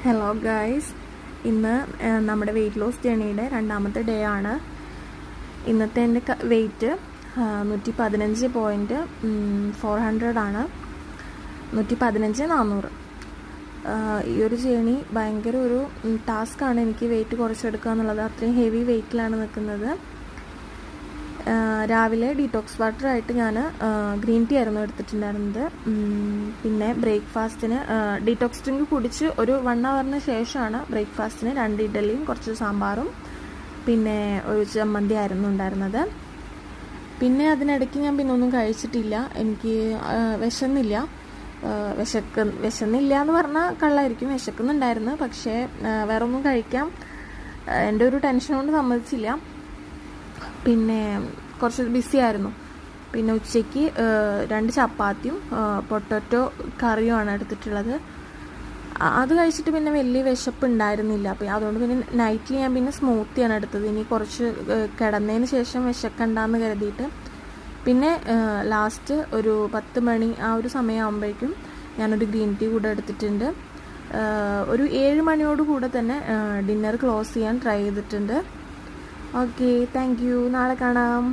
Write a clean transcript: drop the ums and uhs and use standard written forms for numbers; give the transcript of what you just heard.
Hello guys, ഇന്ന് നമ്മുടെ weight loss ജേണിയുടെ രണ്ടാമത്തെ ഡേ ആണ്. ഇന്നത്തെ എൻ്റെ വെയിറ്റ് 115.400 ആണ്. 115,400. ഈ ഒരു ജേണി ഭയങ്കര ഒരു ടാസ്ക്കാണ് എനിക്ക് വെയിറ്റ് കുറച്ചെടുക്കുക എന്നുള്ളത്. അത്രയും ഹെവി വെയിറ്റിലാണ് നിൽക്കുന്നത്. രാവിലെ ഡീറ്റോക്സ് വാട്ടറായിട്ട് ഞാൻ ഗ്രീൻ ടീ ആയിരുന്നു എടുത്തിട്ടുണ്ടായിരുന്നത്. പിന്നെ ബ്രേക്ക്ഫാസ്റ്റിന് ഡീറ്റോക്സ് ഡ്രിങ്ക് കുടിച്ച് ഒരു 1 ഹവറിന് ശേഷമാണ് ബ്രേക്ക്ഫാസ്റ്റിന് 2 ഇഡ്ഡലിയും കുറച്ച് സാമ്പാറും പിന്നെ ഒരു ചമ്മന്തി ആയിരുന്നു ഉണ്ടായിരുന്നത്. പിന്നെ അതിനിടയ്ക്ക് ഞാൻ പിന്നെ ഒന്നും കഴിച്ചിട്ടില്ല. എനിക്ക് വിശന്നില്ല എന്ന് പറഞ്ഞാൽ കള്ളായിരിക്കും. വിശക്കുന്നുണ്ടായിരുന്നു, പക്ഷേ വേറെ ഒന്നും കഴിക്കാം എൻ്റെ ഒരു ടെൻഷൻ കൊണ്ട് സമ്മതിച്ചില്ല. പിന്നെ കുറച്ച് ബിസി ആയിരുന്നു. പിന്നെ ഉച്ചയ്ക്ക് 2 ചപ്പാത്തിയും പൊട്ടറ്റോ കറിയുമാണ് എടുത്തിട്ടുള്ളത്. അത് കഴിച്ചിട്ട് പിന്നെ വലിയ വിശപ്പ് ഉണ്ടായിരുന്നില്ല. അപ്പോൾ അതുകൊണ്ട് പിന്നെ നൈറ്റിൽ ഞാൻ പിന്നെ സ്മൂത്തിയാണ് എടുത്തത്. ഇനി കുറച്ച് കിടന്നതിന് ശേഷം വിശക്കണ്ടെന്ന് കരുതിയിട്ട്. പിന്നെ ലാസ്റ്റ് ഒരു 10 മണി ആ ഒരു സമയമാകുമ്പോഴേക്കും ഞാനൊരു ഗ്രീൻ ടീ കൂടെ എടുത്തിട്ടുണ്ട്. ഒരു 7 മണിയോട് കൂടെ തന്നെ ഡിന്നർ ക്ലോസ് ചെയ്യാൻ ട്രൈ ചെയ്തിട്ടുണ്ട്. Okay, thank you. നാളെ കാണാം.